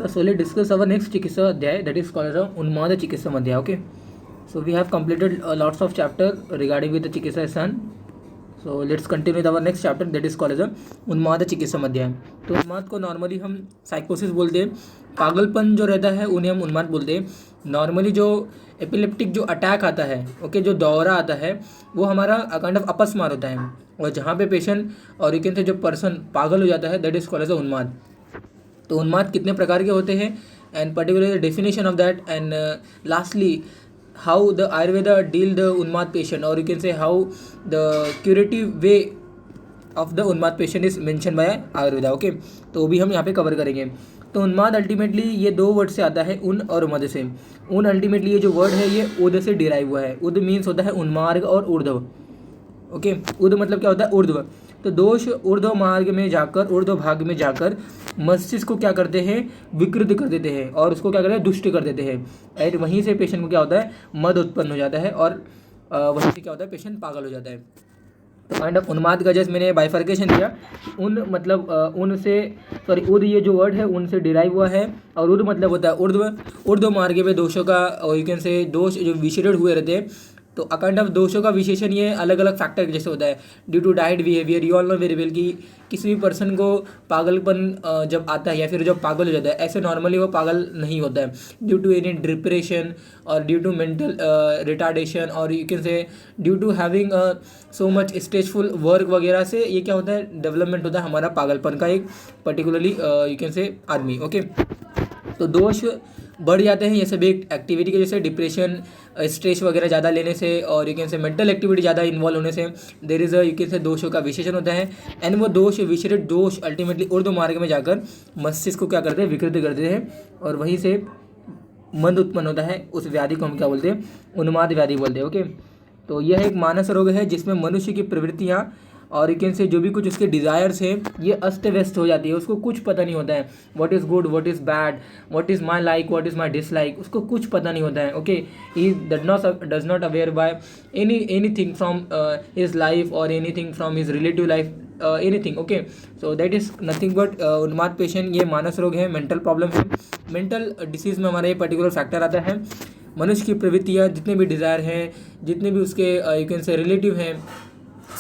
So let's discuss our next चिकित्सा अध्याय, that is called as उन्माद चिकित्सा अध्याय. Okay, so we have completed lots of chapter regarding with the चिकित्सा सन. So let's continue with our next chapter, that is called as उन्माद चिकित्सा अध्याय. तो उन्माद को नॉर्मली हम साइकोसिस बोलते हैं. पागलपन जो रहता है उन्हें हम उन्माद बोलते हैं. नॉर्मली जो एपिलेप्टिक जो अटैक आता है, ओके, जो दौरा आता है, वो हमारा काइंड ऑफ अपस्मार होता है. और जहाँ पे पेशेंट और यू कैन से जो पर्सन पागल हो जाता है, दैट इज कॉल्ड एज उन्माद. तो उन्माद कितने प्रकार के होते हैं and particular definition of that, and lastly how the Ayurveda deal the उन्माद पेशेंट, और you can say how the curative way of the उन्माद patient is mention by Ayurveda. Okay, तो वो भी हम यहाँ पे कवर करेंगे. तो उन्माद अल्टीमेटली ये दो वर्ड से आता है, उन और मद से. उन अल्टीमेटली ये जो वर्ड है ये उद से डिराइव हुआ है. उद मीन्स होता है उन्मार्ग और ऊर्ध्व. ओके, उद मतलब क्या होता है? ऊर्ध्व. तो दोष ऊर्ध्व मार्ग में जाकर, ऊर्ध्व भाग में जाकर मस्तिष्क को क्या करते हैं? विकृत कर देते हैं और उसको क्या करते हैं? दुष्ट कर देते हैं. एंड वहीं से पेशेंट को क्या होता है? मद उत्पन्न हो जाता है और वहीं से क्या होता है? पेशेंट पागल हो जाता है. तो काइंड ऑफ उन्माद का जैसे मैंने बाइफर्केशन दिया, उन मतलब उन से सॉरी उद ये जो वर्ड है उनसे डिराइव हुआ है, और उद मतलब होता है ऊर्ध्व. ऊर्ध्व मार्ग में दोषों का, और यू कैन से दोष जो विशेषण हुए रहते हैं. तो अकाउंट ऑफ दोषों का विशेषण ये अलग अलग फैक्टर जैसे होता है. Due to diet behaviour, you all know very well कि किसी भी पर्सन को पागलपन जब आता है या फिर जब पागल हो जाता है, ऐसे नॉर्मली वो पागल नहीं होता है. ड्यू टू एनी डिप्रेशन और ड्यू टू मेंटल रिटार्डेशन, और you can say due to having so much stressful work वगैरह से ये क्या होता है? डेवलपमेंट होता है हमारा पागलपन का एक पर्टिकुलरली यू कैन से आदमी. ओके, तो दोष बढ़ जाते हैं ये सब एक एक्टिविटी के जैसे डिप्रेशन, स्ट्रेस वगैरह ज़्यादा लेने से, और यू कैन से मेंटल एक्टिविटी ज़्यादा इन्वॉल्व होने से देयर इज़ यू कैन से दोषों का विशेषण होता है. एंड वो दोष विशेषित दोष अल्टीमेटली ऊर्ध्व मार्ग में जाकर मस्तिष्क को क्या करते हैं? विकृत करते हैं, और वहीं से मंद उत्पन्न होता है. उस व्याधि को हम क्या बोलते हैं? उन्माद व्याधि बोलते हैं. ओके, तो यह एक मानस रोग है जिसमें मनुष्य की प्रवृत्तियाँ और यू कैन से जो भी कुछ उसके डिज़ायर्स हैं ये अस्त व्यस्त हो जाती है. उसको कुछ पता नहीं होता है what is good, what is bad, what is my like, what is my dislike, उसको कुछ पता नहीं होता है. Okay, he does not aware by anything from his life और anything from his relative life, anything. Okay, so that is nothing but उन्माद patient. ये मानस रोग है, मेंटल प्रॉब्लम है. मेंटल डिसीज़ में हमारा ये पर्टिकुलर फैक्टर आता है. मनुष्य की प्रवृत्तियाँ, जितने भी डिज़ायर हैं, जितने भी उसके यू कैन से रिलेटिव हैं,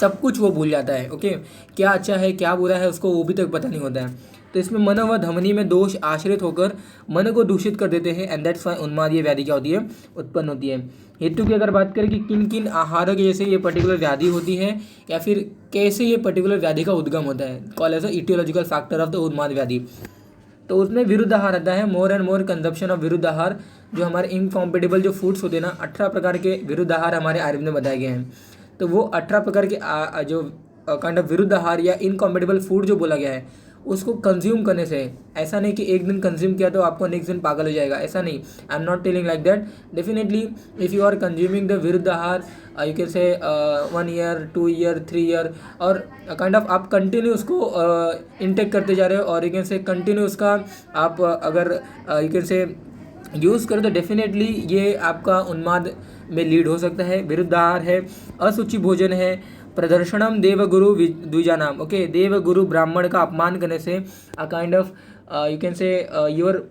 सब कुछ वो भूल जाता है. ओके, क्या अच्छा है क्या बुरा है उसको वो भी तक पता नहीं होता है. तो इसमें मन व धमनी में दोष आश्रित होकर मन को दूषित कर देते हैं, एंड दैट्स व्हाई उन्माद ये व्याधि क्या होती है? उत्पन्न होती है. हेतु की अगर बात करें कि किन किन आहारों की जैसे ये पर्टिकुलर व्याधि होती है या फिर कैसे ये पर्टिकुलर व्याधि का उद्गम होता है, call as a etiological factor of the उन्माद व्याधि. तो उसमें विरुद्ध आहार आता है. More and more consumption of विरुद्ध आहार, जो हमारे इनकॉम्पेटिबल जो फूड्स होते हैं ना, 18 प्रकार के विरुद्ध आहार हमारे आयुर्वेद में बताए गए हैं. तो वो 18 प्रकार के जो काइंड ऑफ विरुद्ध आहार या इनकॉम्पेटिबल फूड जो बोला गया है, उसको कंज्यूम करने से, ऐसा नहीं कि एक दिन कंज्यूम किया तो आपको नेक्स्ट दिन पागल हो जाएगा, ऐसा नहीं. I am not telling like that. Definitely if you are consuming the विरुद्ध आहार, you can say 1 year, 2 year, 3 year, और काइंड ऑफ आप कंटिन्यू उसको इनटेक करते जा रहे हो, और यू कैन से कंटिन्यू उसका आप अगर यू कैन से यूज़ करें तो डेफिनेटली ये आपका उन्माद में लीड हो सकता है. विरुद्ध आहार है, असुचि भोजन है, प्रदर्शनम देवगुरु द्विजानाम. ओके, देव गुरु ब्राह्मण का अपमान करने से a kind of you can से योर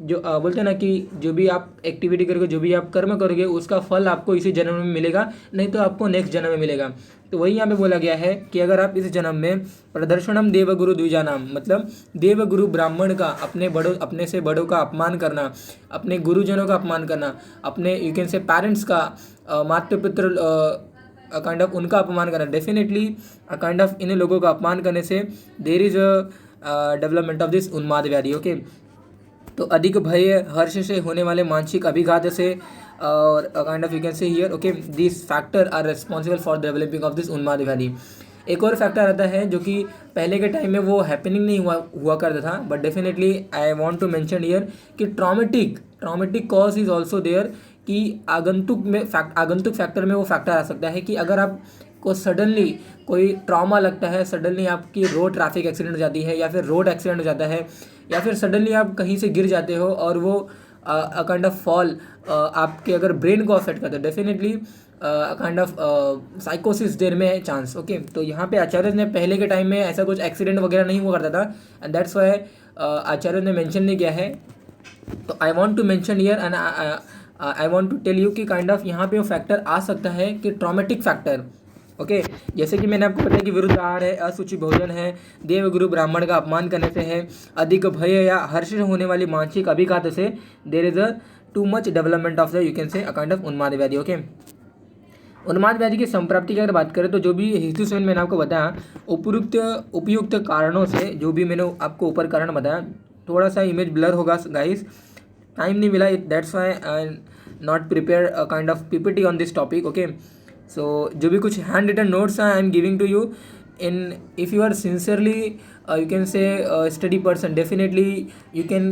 जो बोलते हैं ना कि जो भी आप एक्टिविटी करोगे, जो भी आप कर्म करोगे, उसका फल आपको इसी जन्म में मिलेगा, नहीं तो आपको नेक्स्ट जन्म में मिलेगा. तो वही यहाँ पे बोला गया है कि अगर आप इस जन्म में प्रदर्शनम देवगुरु द्विजानाम, मतलब देवगुरु ब्राह्मण का, अपने से बड़ों का अपमान करना, अपने गुरुजनों का अपमान करना, अपने यू कैन से पेरेंट्स का, माता पितृ काइंड ऑफ उनका अपमान करना, डेफिनेटली काइंड ऑफ इन लोगों का अपमान करने से there is a development of this उन्माद व्याधि. ओके, तो अधिक भय, हर्ष से होने वाले मानसिक अभिघात से, और kind of you can say here, okay, this factor are responsible for developing of this उन्माद व्याधि. एक और फैक्टर आता है जो कि पहले के टाइम में वो हैपनिंग नहीं हुआ करता था, but definitely I want to mention here कि traumatic cause is also there, कि आगंतुक फैक्टर में वो फैक्टर आ सकता है कि अगर आप को सडनली कोई ट्रॉमा लगता है, सडनली आपकी रोड ट्रैफिक एक्सीडेंट हो जाती है, या फिर रोड एक्सीडेंट हो जाता है, या फिर सडनली आप कहीं से गिर जाते हो और वो काइंड ऑफ फॉल आपके अगर ब्रेन को अफेक्ट करता है, डेफिनेटली काइंड ऑफ साइकोसिस देर में है चांस. ओके, तो यहाँ पे आचार्य ने पहले के टाइम में ऐसा कुछ एक्सीडेंट वगैरह नहीं हुआ करता था, एंड दैट्स वाई आचार्य ने मेंशन नहीं किया है, तो I want to mention here and I want to tell you कि काइंड ऑफ यहाँ पे वो फैक्टर आ सकता है कि ट्रॉमेटिक फैक्टर। ओके जैसे कि मैंने आपको बताया कि विरुद्ध आहार है, असुचि भोजन है, देवगुरु ब्राह्मण का अपमान करने से है, अधिक भय या हर्ष होने वाली मानसिक अभिघात से, there is a too much development of the you can say a kind of उन्माद व्याधि। ओके उन्माद व्याधि की संप्राप्ति की अगर बात करें तो जो भी हेतु से मैंने आपको बताया उपयुक्त कारणों से, जो भी मैंने आपको ऊपर कारण बताया, थोड़ा सा इमेज ब्लर होगा गाइस, टाइम नहीं मिला, that's why I not prepare a kind of PPT on this topic. Okay so जो भी कुछ हैंड रिटन नोट्स हैं I am giving to you in if you are sincerely you can say a study person, definitely you can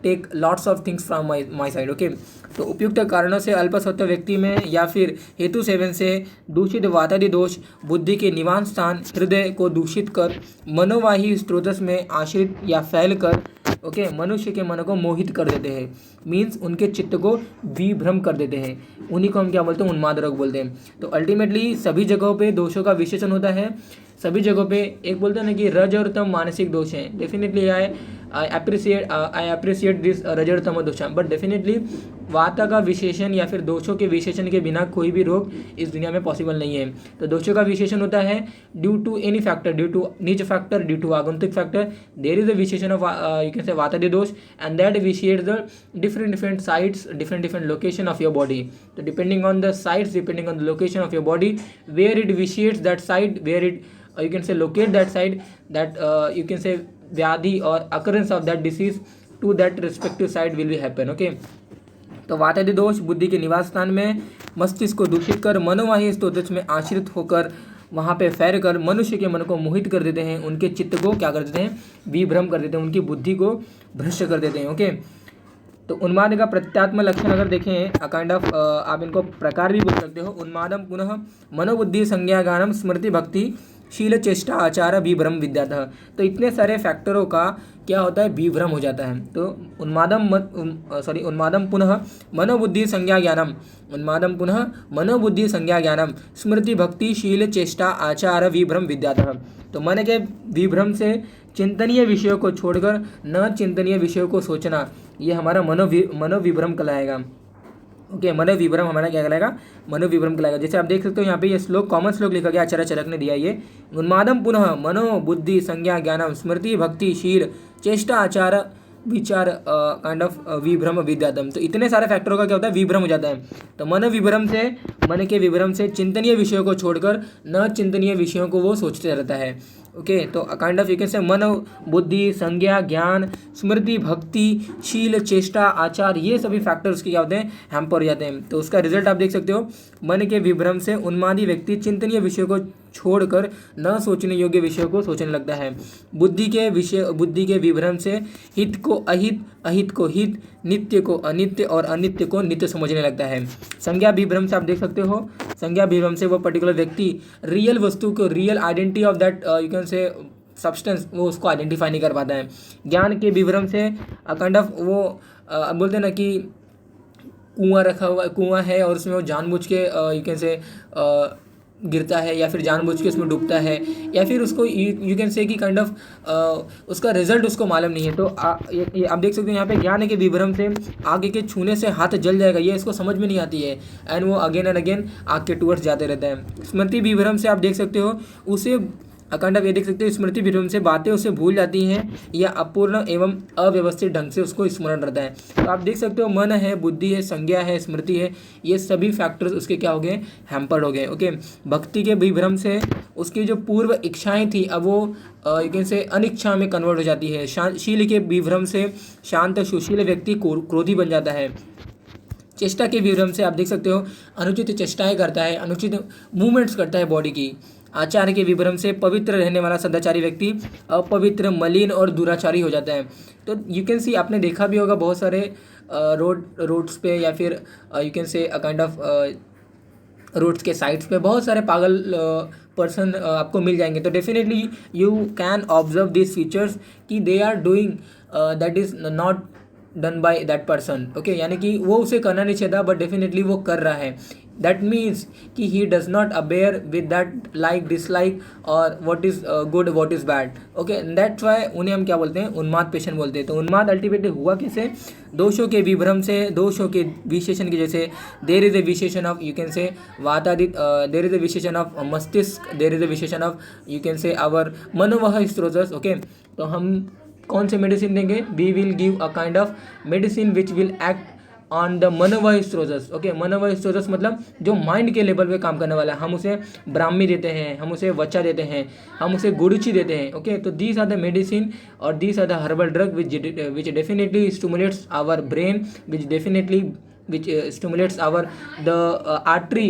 take lots of things from my side। okay तो उपयुक्त कारणों से अल्पसत्व व्यक्ति में या फिर हेतु सेवन से दूषित वातादि दोष बुद्धि के निवास स्थान हृदय को दूषित कर मनोवाही स्रोतस में आश्रित या फैल कर ओके मनुष्य के मन को मोहित कर देते हैं, मीन्स उनके चित्त को विभ्रम कर देते हैं, उन्हीं को हम क्या बोलते हैं, उन्माद रोग बोलते हैं। तो अल्टीमेटली सभी जगहों पे दोषों का विशेषण होता है, सभी जगहों पे एक बोलते हैं ना कि रज और तम मानसिक दोष हैं, डेफिनेटली आई अप्रिशिएट दिस रज और तम दोष, बट डेफिनेटली वाता का विशेषण या फिर दोषों के विशेषण के बिना कोई भी रोग इस दुनिया में पॉसिबल नहीं है। तो दोषों का विशेषण होता है due to any factor, due to निज फैक्टर, ड्यू टू आगंतुक फैक्टर, देयर इज अ विशेषण ऑफ यू कैन से वातादि दोष and that vitiates the different sites, different location of your body। तो depending on the sites, depending on the location of your body, where it vitiates that site, where it you can say locate that site, that you can say vyadhi or occurrence of that disease to that respective site will be happen। okay तो वातादि दोष बुद्धि के निवास स्थान में मस्तिष्क को दूषित कर मनोवाही स्रोत में आश्रित होकर वहाँ पे फैर कर मनुष्य के मन को मोहित कर देते हैं, उनके चित्त को क्या कर देते हैं, विभ्रम कर देते हैं, उनकी बुद्धि को भ्रष्ट कर देते हैं। ओके तो उन्माद का प्रत्यात्म लक्षण अगर देखें काइंड ऑफ आप इनको प्रकार भी बोल सकते हो, उन्मादम पुनः मनोबुद्धि संज्ञा ज्ञानम स्मृति भक्ति शील चेष्टा आचार विभ्रम विद्यातः। तो इतने सारे फैक्टरों का क्या होता है, विभ्रम हो जाता है। तो उन्मादम पुनः मनोबुद्धि संज्ञा ज्ञानम, उन्मादम पुनः मनोबुद्धि संज्ञा ज्ञानम स्मृति भक्ति शील चेष्टा आचार विभ्रम विद्यातः। तो मन के विभ्रम से चिंतनीय विषयों को छोड़कर न चिंतनीय विषयों को सोचना, ये हमारा मनोविभ्रम कहलाएगा। ओके मनोविभ्रम हमारा क्या कहलाएगा, मनोविभ्रम कहलाएगा। जैसे आप देख सकते हो यहाँ पे ये श्लोक कॉमन श्लोक लिखा गया, आचार्य चरक ने दिया ये, उन्मादम पुनः मनो बुद्धि संज्ञा ज्ञानम स्मृति भक्ति शील चेष्टा आचार विचार काइंड ऑफ विभ्रम विद्यातम। तो इतने सारे फैक्टरों का क्या होता है, विभ्रम हो जाता है। तो मन के विभ्रम से चिंतनीय विषयों को छोड़कर न चिंतनीय विषयों को वो सोचते रहता है। ओके तो काइंड ऑफ यू कैन से मन बुद्धि संज्ञा ज्ञान स्मृति भक्ति शील चेष्टा आचार, ये सभी फैक्टर्स के क्या होते हैं, हैम्पर हो जाते हैं। तो उसका रिजल्ट आप देख सकते हो, मन के विभ्रम से उन्मादी व्यक्ति चिंतनीय विषयों को छोड़कर न सोचने योग्य विषयों को सोचने लगता है। बुद्धि के विभ्रम से हित को अहित, अहित को हित, नित्य को अनित्य और अनित्य को नित्य समझने लगता है। संज्ञा विभ्रम से आप देख सकते हो, संज्ञा विभ्रम से वो पर्टिकुलर व्यक्ति रियल वस्तु को, real identity of that you can से सब्सटेंस, वो उसको आइडेंटिफाई नहीं कर पाता है। ज्ञान के विभ्रम से काइंड ऑफ वो बोलते हैं ना कि कुआं है और उसमें वो जानबूझ के यू कैन से गिरता है या फिर जानबूझ के उसमें डूबता है, या फिर उसको यू कैन से कि काइंड ऑफ उसका रिजल्ट उसको मालूम नहीं है। तो ये आप देख सकते हो यहाँ पे ज्ञान के विभ्रम से आगे के छूने से हाथ जल जाएगा, ये इसको समझ में नहीं आती है, एंड वो अगेन एंड अगेन आग के टूवर्ड्स जाते रहता है। स्मृति विभ्रम से आप देख सकते हो, उसे काइंड ऑफ ये देख सकते हो, स्मृति विभ्रम से बातें उसे भूल जाती हैं या अपूर्ण एवं अव्यवस्थित ढंग से उसको स्मरण रहता है। तो आप देख सकते हो मन है, बुद्धि है, संज्ञा है, स्मृति है, ये सभी फैक्टर्स उसके क्या हो गए, हैम्पर्ड हो गए। ओके भक्ति के विभ्रम से उसकी जो पूर्व इच्छाएं थी अब वो यू कैन से अनिच्छा में कन्वर्ट हो जाती है। शील के विभ्रम से शांत सुशील व्यक्ति क्रोधी बन जाता है। चेष्टा के विभ्रम से आप देख सकते हो अनुचित चेष्टाएं करता है, अनुचित मूवमेंट्स करता है बॉडी की। आचार के विभ्रम से पवित्र रहने वाला सदाचारी व्यक्ति अपवित्र मलिन और दुराचारी हो जाता है। तो यू कैन सी आपने देखा भी होगा बहुत सारे रोड्स पे या फिर you can say kind of roads के साइड्स पे बहुत सारे पागल पर्सन आपको मिल जाएंगे। तो definitely you can observe this features कि they are doing that is not done by that person. Okay यानी कि वो उसे करना नहीं चाहता बट डेफिनेटली वो कर रहा है। दैट मीन्स कि he does not aware with that like dislike और what is good what is bad, okay, that's why उन्हें हम क्या बोलते हैं, उन्माद पेशेंट बोलते हैं। तो उन्माद अल्टीमेटली हुआ कैसे, दोषों के विभ्रम से, दोषों के विशेषण की जैसे देर इज ए विशेषण ऑफ यू कैन से वातादित, देर इज ए विशेषण ऑफ मस्तिष्क, देर इज ए विशेषण of you can say our मनोवह स्त्रोजस, ओके। तो हम कौन से मेडिसिन देंगे, we will give a kind of medicine which will act on the मनोवह स्त्रोजस, ओके। मनोवह स्त्रोजस मतलब जो माइंड के लेवल पे काम करने वाला है, हम उसे ब्राह्मी देते हैं, हम उसे वचा देते हैं, हम उसे गुड़ुची देते हैं, ओके। तो दीज आर द मेडिसिन और these are the herbal drug which definitely stimulates our brain, which definitely which stimulates our the artery